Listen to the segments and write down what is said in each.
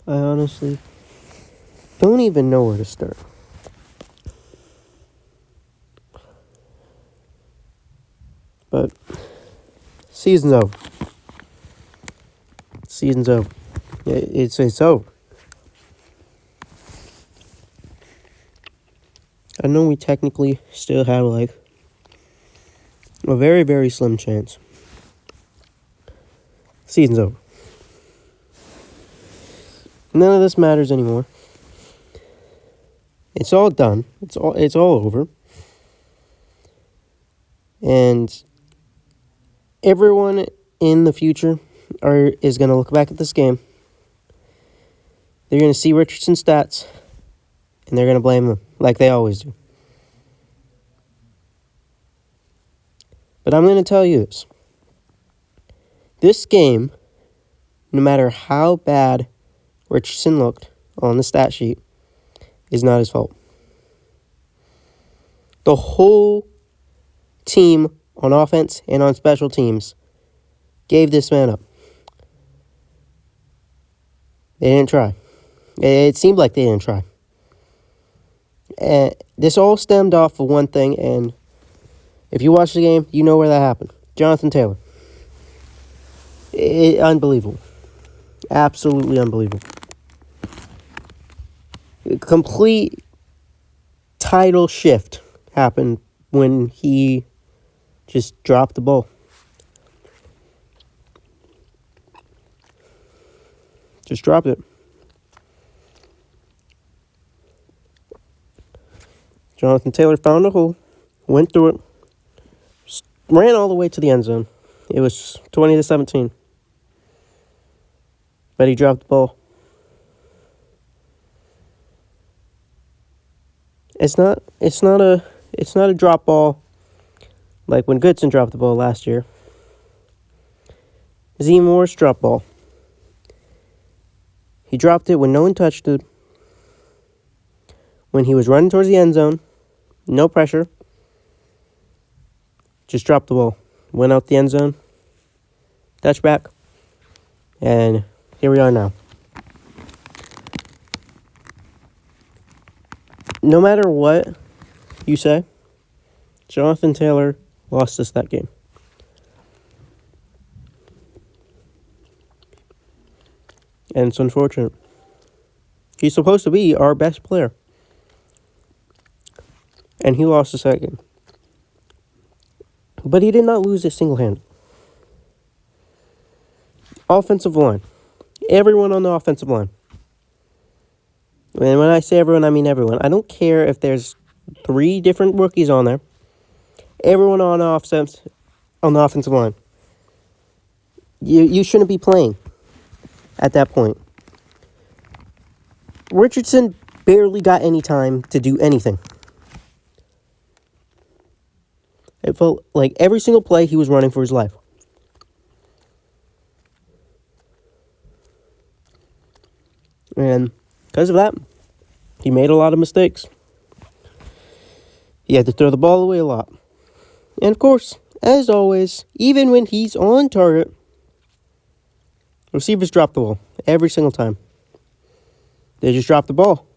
I honestly don't even know where to start. But season's over. Season's over. It's over. I know we technically still have like a very, very slim chance. Season's over. None of this matters anymore. It's all done. It's all over. And everyone in the future is going to look back at this game. They're going to see Richardson's stats, and they're going to blame him, like they always do. But I'm going to tell you this. This game, no matter how bad Richardson looked on the stat sheet, is not his fault. The whole team on offense and on special teams gave this man up. They didn't try. It seemed like they didn't try. And this all stemmed off of one thing, and if you watch the game, you know where that happened. Jonathan Taylor. Unbelievable. Absolutely unbelievable. A complete title shift happened when he just dropped the ball. Just dropped it. Jonathan Taylor found a hole, went through it, ran all the way to the end zone. It was 20-17. But he dropped the ball. It's not a drop ball like when Goodson dropped the ball last year. It's even worse drop ball. He dropped it when no one touched it. When he was running towards the end zone, no pressure. Just dropped the ball. Went out the end zone. Touchback. And here we are now. No matter what you say, Jonathan Taylor lost us that game. And it's unfortunate. He's supposed to be our best player. And he lost us that game. But he did not lose it single-handed. Offensive line. Everyone on the offensive line. And when I say everyone, I mean everyone. I don't care if there's 3 different rookies on there. Everyone on the offensive line. You shouldn't be playing at that point. Richardson barely got any time to do anything. It felt like every single play he was running for his life. And because of that, he made a lot of mistakes. He had to throw the ball away a lot. And of course, as always, even when he's on target, receivers drop the ball every single time. They just drop the ball.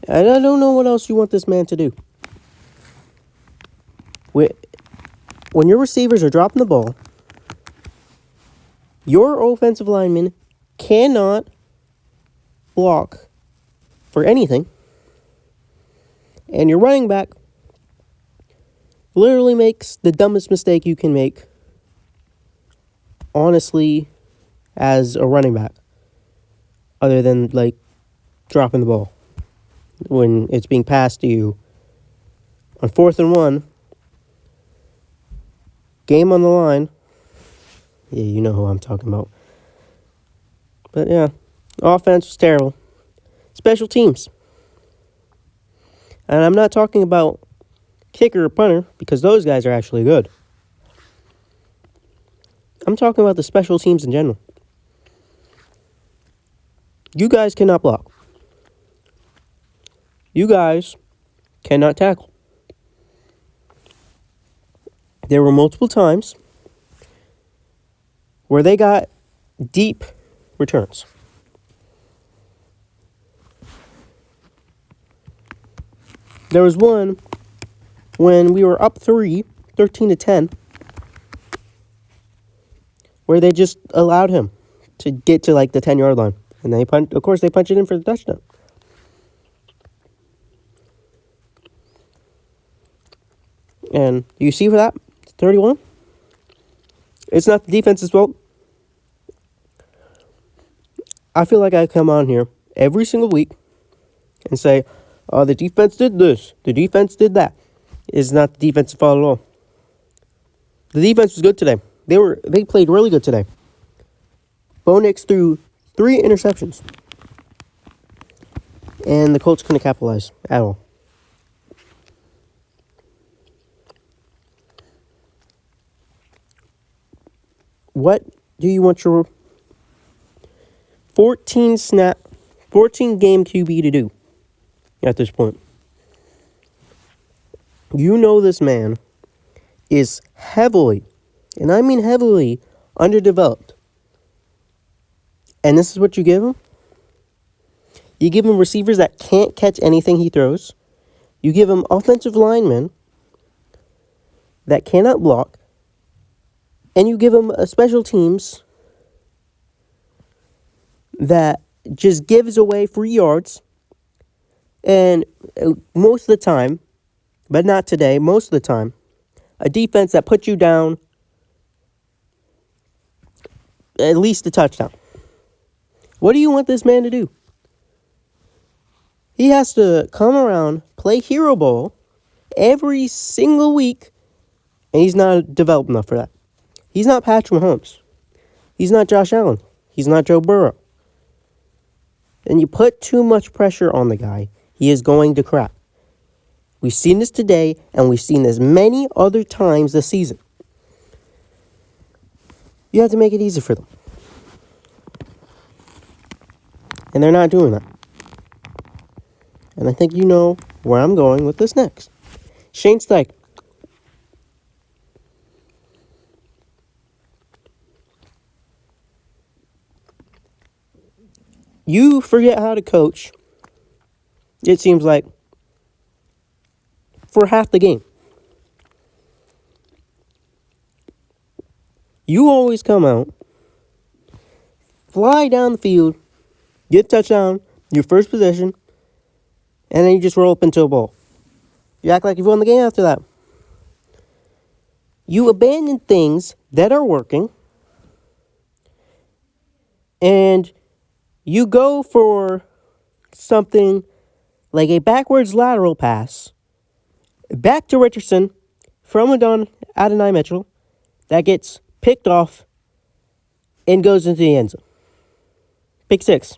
And I don't know what else you want this man to do. When your receivers are dropping the ball, your offensive lineman cannot block for anything. And your running back literally makes the dumbest mistake you can make, honestly, as a running back. Other than, like, dropping the ball. When it's being passed to you on 4th and 1, game on the line. Yeah, you know who I'm talking about. But yeah, offense was terrible. Special teams. And I'm not talking about kicker or punter, because those guys are actually good. I'm talking about the special teams in general. You guys cannot block. You guys cannot tackle. There were multiple times where they got deep returns. There was one when we were up 13-10, where they just allowed him to get to like the 10-yard line. And they punch it in for the touchdown. And you see for that, 31? It's not the defense's fault. I feel like I come on here every single week and say, oh, the defense did this, the defense did that. It's not the defense's fault at all. The defense was good today. They played really good today. Bo Nix threw 3 interceptions. And the Colts couldn't capitalize at all. What do you want your 14 game QB to do at this point? You know this man is heavily, and I mean heavily, underdeveloped. And this is what you give him? You give him receivers that can't catch anything he throws. You give him offensive linemen that cannot block. And you give him a special teams that just gives away free yards. And most of the time, but not today, most of the time, a defense that puts you down at least a touchdown. What do you want this man to do? He has to come around, play hero ball every single week, and he's not developed enough for that. He's not Patrick Mahomes. He's not Josh Allen. He's not Joe Burrow. And you put too much pressure on the guy, he is going to crap. We've seen this today, and we've seen this many other times this season. You have to make it easy for them. And they're not doing that. And I think you know where I'm going with this next. Shane Steichen. You forget how to coach, it seems like, for half the game. You always come out, fly down the field, get a touchdown, your first possession, and then you just roll up into a ball. You act like you've won the game after that. You abandon things that are working, and you go for something like a backwards lateral pass back to Richardson from Adonai Mitchell that gets picked off and goes into the end zone. Pick 6.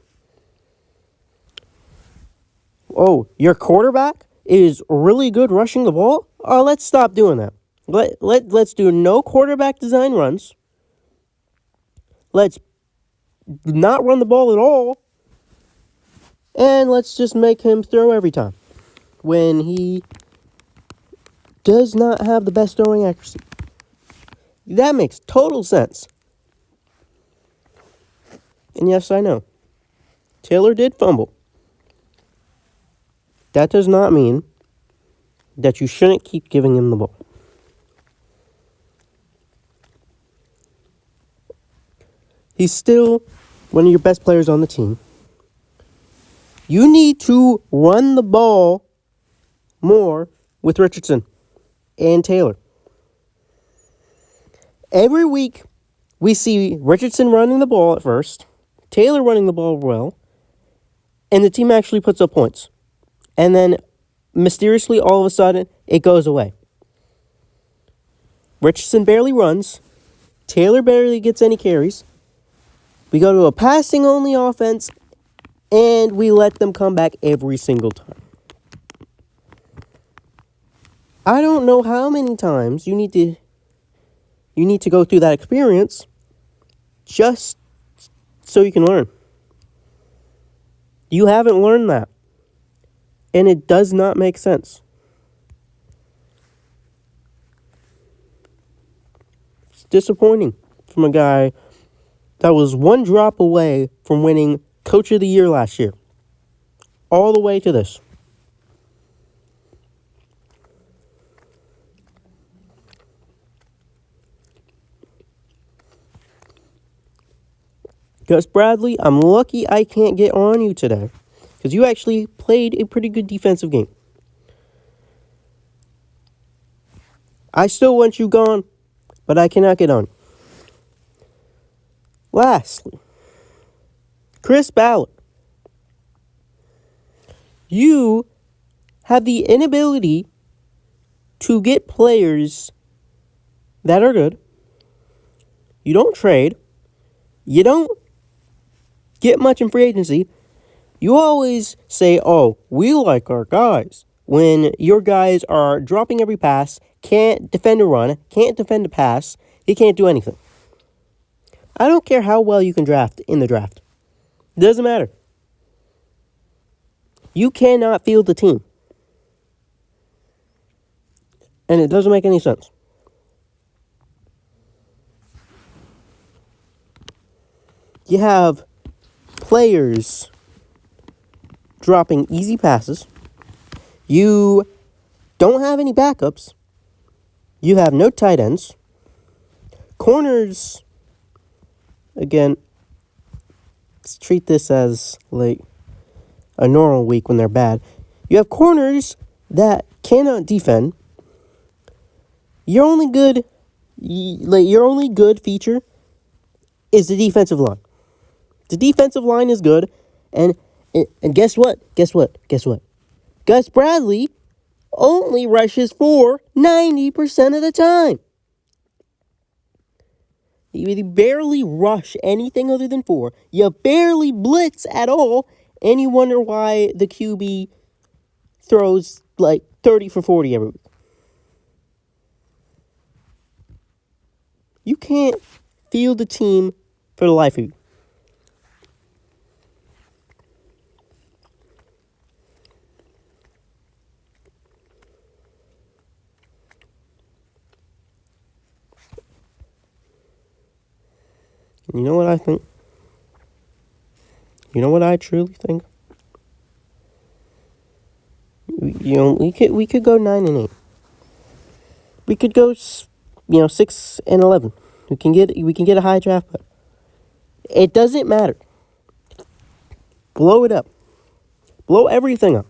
Oh, your quarterback is really good rushing the ball? Oh, let's stop doing that. Let's do no quarterback design runs. Let's not run the ball at all. And let's just make him throw every time when he does not have the best throwing accuracy. That makes total sense. And yes, I know. Taylor did fumble. That does not mean that you shouldn't keep giving him the ball. He's still one of your best players on the team. You need to run the ball more with Richardson and Taylor. Every week, we see Richardson running the ball at first, Taylor running the ball well, and the team actually puts up points. And then, mysteriously, all of a sudden, it goes away. Richardson barely runs. Taylor barely gets any carries. We go to a passing-only offense, and we let them come back every single time. I don't know how many times you need to go through that experience just so you can learn. You haven't learned that. And it does not make sense. It's disappointing from a guy that was one drop away from winning Coach of the Year last year. All the way to this. Gus Bradley, I'm lucky I can't get on you today, because you actually played a pretty good defensive game. I still want you gone, but I cannot get on. Lastly, Chris Ballard. You have the inability to get players that are good. You don't trade. You don't get much in free agency. You always say, oh, we like our guys. When your guys are dropping every pass, can't defend a run, can't defend a pass, he can't do anything. I don't care how well you can draft in the draft. It doesn't matter. You cannot field the team. And it doesn't make any sense. You have players dropping easy passes. You don't have any backups. You have no tight ends. Corners, again, let's treat this as like a normal week when they're bad. You have corners that cannot defend. Your only good feature is the defensive line. The defensive line is good, and guess what? Gus Bradley only rushes for 90% of the time. You barely rush anything other than 4. You barely blitz at all, and you wonder why the QB throws like 30 for 40 every week. You can't field the team for the life of you. You know what I think? You know what I truly think? We could go 9-8. We could go 6-11. We can get a high draft pick. It doesn't matter. Blow it up. Blow everything up.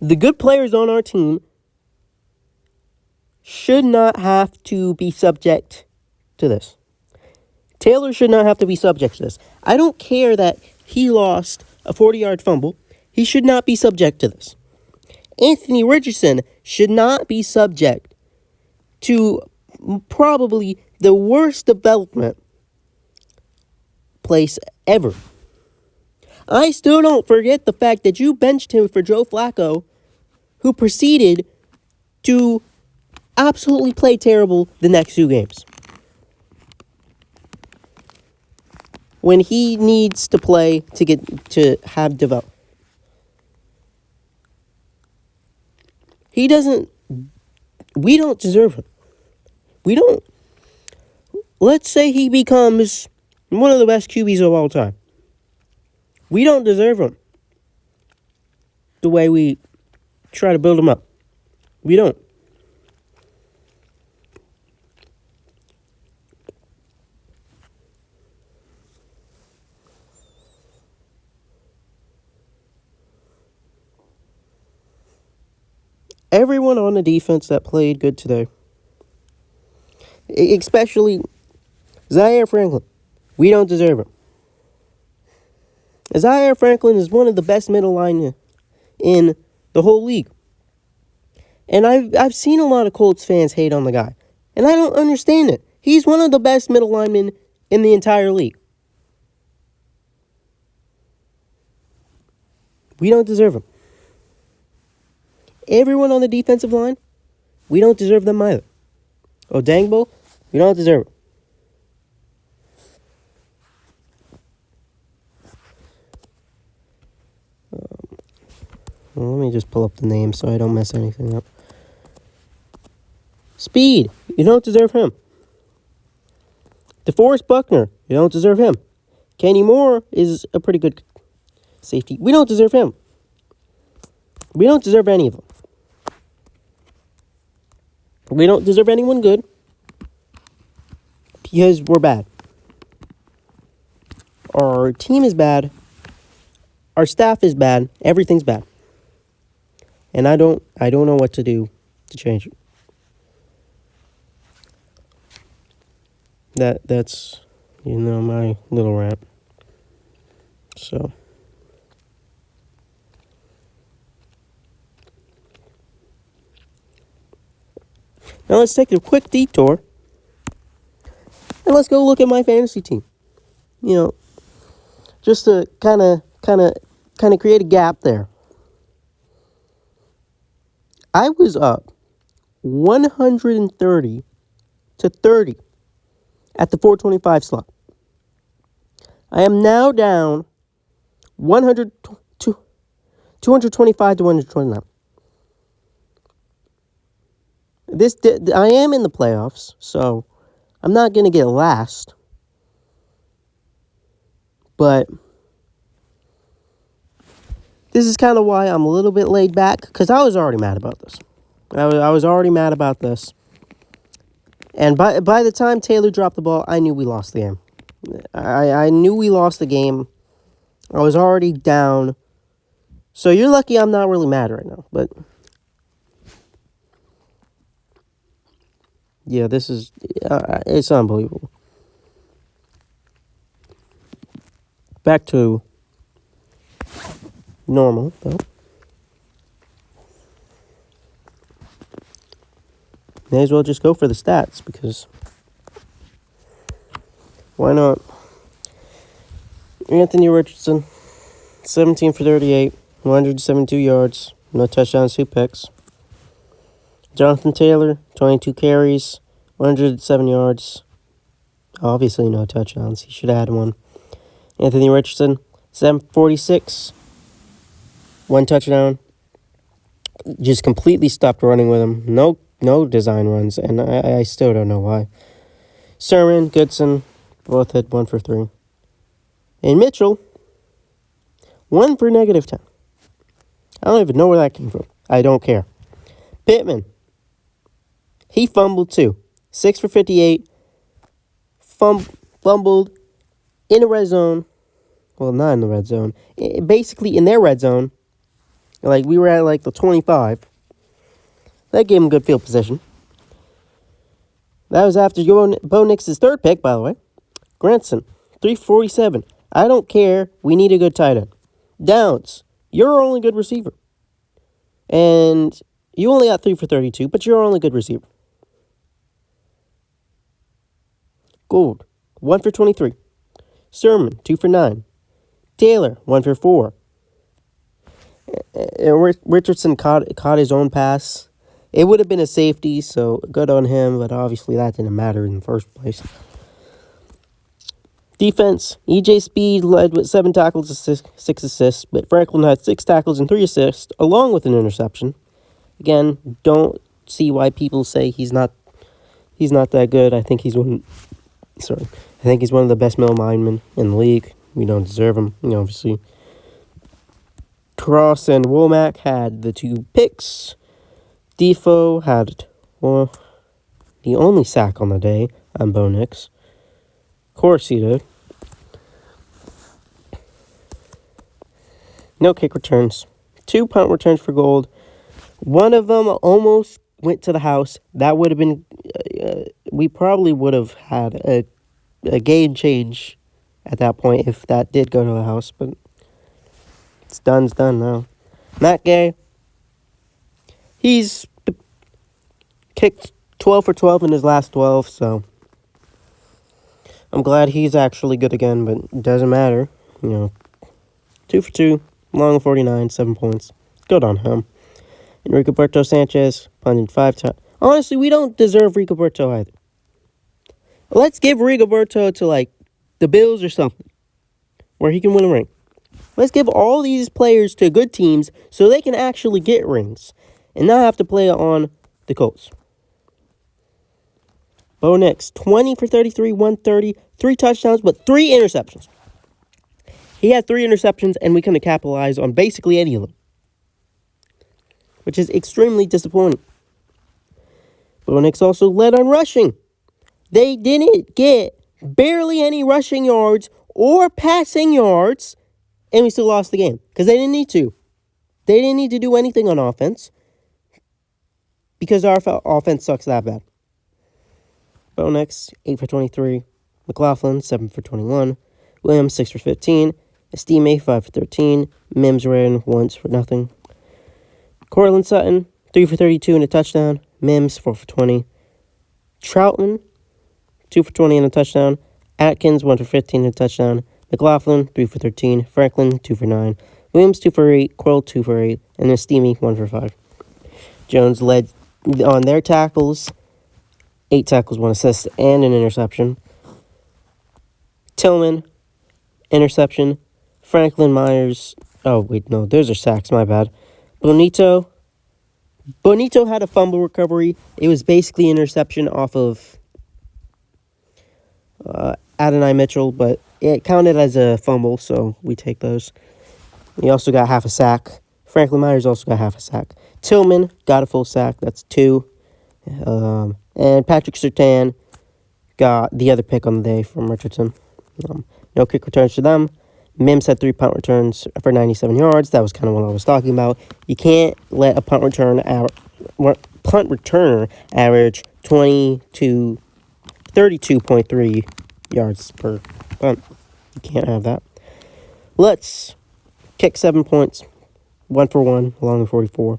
The good players on our team should not have to be subject to this. Taylor should not have to be subject to this. I don't care that he lost a 40-yard fumble. He should not be subject to this. Anthony Richardson should not be subject to probably the worst development place ever. I still don't forget the fact that you benched him for Joe Flacco, who proceeded to absolutely play terrible the next 2 games. When he needs to play to have develop. We don't deserve him. We don't. Let's say he becomes one of the best QBs of all time. We don't deserve him the way we try to build him up. We don't. Everyone on the defense that played good today, especially Zaire Franklin, we don't deserve him. Zaire Franklin is one of the best middle linemen in the whole league. And I've seen a lot of Colts fans hate on the guy. And I don't understand it. He's one of the best middle linemen in the entire league. We don't deserve him. Everyone on the defensive line, we don't deserve them either. Odangbo, we don't deserve him. Let me just pull up the name so I don't mess anything up. Speed, you don't deserve him. DeForest Buckner, you don't deserve him. Kenny Moore is a pretty good safety. We don't deserve him. We don't deserve any of them. We don't deserve anyone good because we're bad. Our team is bad. Our staff is bad. Everything's bad. And I don't know what to do to change it. That's my little rant. So now let's take a quick detour and let's go look at my fantasy team. Just to kind of create a gap there. I was up 130 to 30 at the 425 slot. I am now down 225 to 129. I am in the playoffs, so I'm not going to get last. But this is kind of why I'm a little bit laid back, because I was already mad about this. I was already mad about this. And by the time Taylor dropped the ball, I knew we lost the game. I knew we lost the game. I was already down. So you're lucky I'm not really mad right now. But yeah, this is it's unbelievable. Back to normal, though. May as well just go for the stats, because why not? Anthony Richardson, 17 for 38, 172 yards, no touchdowns, 2 picks. Jonathan Taylor, 22 carries, 107 yards. Obviously no touchdowns. He should have had one. Anthony Richardson, 746, 1 touchdown. Just completely stopped running with him. No design runs, and I still don't know why. Sermon, Goodson, both hit 1 for 3. And Mitchell, 1 for -10. I don't even know where that came from. I don't care. Pittman, he fumbled too. 6 for 58. Fumbled in the red zone. Well, not in the red zone. Basically in their red zone. Like, we were at the 25. That gave him good field position. That was after Bo Nix's 3rd pick, by the way. Granson, 347. I don't care. We need a good tight end. Downs, you're our only good receiver. And you only got 3 for 32, but you're our only good receiver. Gould, 1 for 23. Sermon, 2 for 9. Taylor, 1 for 4. Richardson caught his own pass. It would have been a safety, so good on him, but obviously that didn't matter in the first place. Defense, E.J. Speed led with 7 tackles and 6 assists, but Franklin had 6 tackles and 3 assists, along with an interception. Again, don't see why people say he's not that good. I think he's one of the best middle linemen in the league. We don't deserve him, obviously. Cross and Womack had the 2 picks. Defoe had, the only sack on the day on Bo Nix. Of course he did. No kick returns. 2 punt returns for Gould. One of them almost went to the house. That would have been, we probably would have had a game change at that point if that did go to the house, but it's done now. Matt Gay, he's kicked 12 for 12 in his last 12, so I'm glad he's actually good again, but it doesn't matter. 2 for 2, long 49, 7 points. Good on him. And Rigoberto Sanchez punted 5 times. Honestly, we don't deserve Rigoberto either. Let's give Rigoberto to, the Bills or something, where he can win a ring. Let's give all these players to good teams so they can actually get rings and not have to play on the Colts. Bo Nix, 20 for 33, 130, 3 touchdowns, but 3 interceptions. He had 3 interceptions, and we couldn't capitalize on basically any of them, which is extremely disappointing. Bo Nix also led on rushing. They didn't get barely any rushing yards or passing yards, and we still lost the game because they didn't need to. They didn't need to do anything on offense because our offense sucks that bad. Bo Nix, 8 for 23. McLaughlin, 7 for 21. Williams, 6 for 15. Estime, 5 for 13. Mims ran once for nothing. Cortland Sutton, 3 for 32 and a touchdown. Mims, 4 for 20. Troutman, 2 for 20 and a touchdown. Atkins, 1 for 15 and a touchdown. McLaughlin, 3 for 13. Franklin, 2 for 9. Williams, 2 for 8. Quirrell, 2 for 8. And Estime, 1 for 5. Jones led on their tackles. 8 tackles, 1 assist, and an interception. Tillman, interception. Franklin Myers. Oh, wait, no, those are sacks, my bad. Bonito had a fumble recovery. It was basically an interception off of Adonai Mitchell, but it counted as a fumble, so we take those. He also got half a sack. Franklin Myers also got half a sack. Tillman got a full sack. That's 2. And Patrick Surtain got the other pick on the day from Richardson. No kick returns for them. Mims had 3 punt returns for 97 yards. That was kind of what I was talking about. You can't let a punt returner average 32.3 yards per punt. You can't have that. Let's kick 7 points. 1 for 1, along with 44.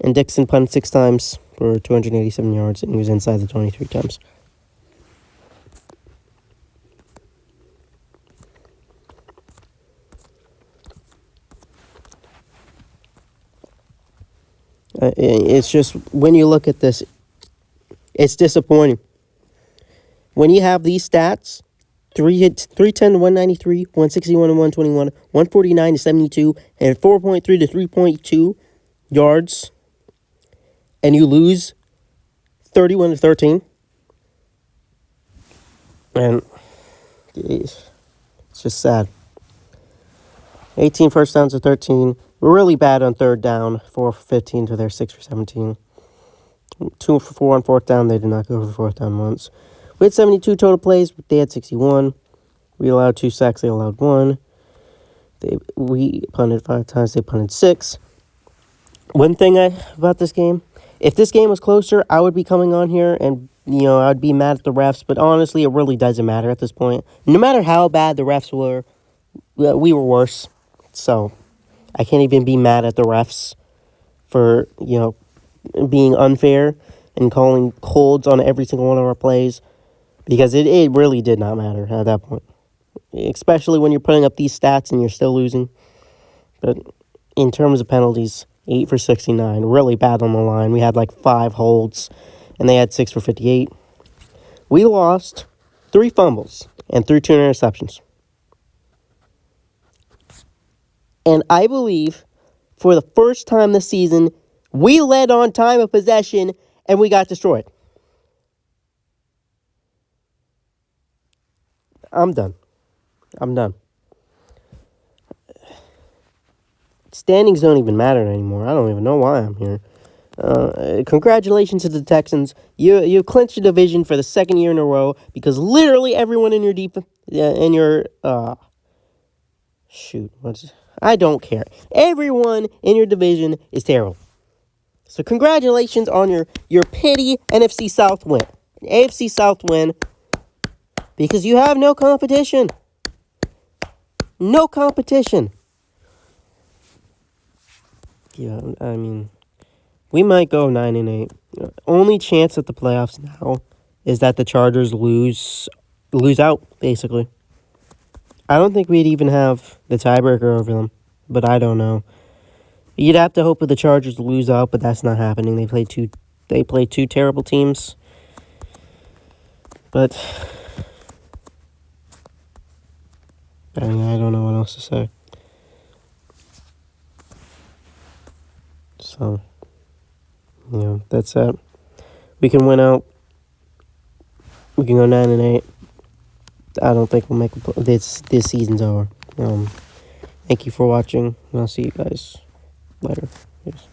And Dixon punted 6 times for 287 yards, and he was inside the 23 times. It's just, when you look at this, it's disappointing. When you have these stats, 310 to 193, 161 to 121, 149 to 72, and 4.3 to 3.2 yards, and you lose 31 to 13, and it's just sad. 18 first downs to 13. We're really bad on third down. 4 for 15 to their 6 for 17. 2 for 4 on fourth down. They did not go for fourth down once. We had 72 total plays. They had 61. We allowed 2 sacks. They allowed 1. We punted 5 times. They punted 6. One thing about this game, if this game was closer, I would be coming on here and, I'd be mad at the refs. But honestly, it really doesn't matter at this point. No matter how bad the refs were, we were worse. So I can't even be mad at the refs for, being unfair and calling holds on every single one of our plays, because it really did not matter at that point, especially when you're putting up these stats and you're still losing. But in terms of penalties, 8 for 69, really bad on the line. We had 5 holds, and they had 6 for 58. We lost 3 fumbles and 2 interceptions. And I believe for the first time this season, we led on time of possession and we got destroyed. I'm done. Standings don't even matter anymore. I don't even know why I'm here. Congratulations to the Texans. You clinched a division for the second year in a row because literally everyone in your I don't care. Everyone in your division is terrible. So congratulations on your pity NFC South win. AFC South win. Because you have no competition. No competition. Yeah, I mean, we might go 9-8. Only chance at the playoffs now is that the Chargers lose out, basically. I don't think we'd even have the tiebreaker over them, but I don't know. You'd have to hope that the Chargers lose out, but that's not happening. They play two terrible teams. But I don't know what else to say. So, that's it. We can win out. We can go 9-8. I don't think we'll make this season's over. Thank you for watching, and I'll see you guys later. Peace.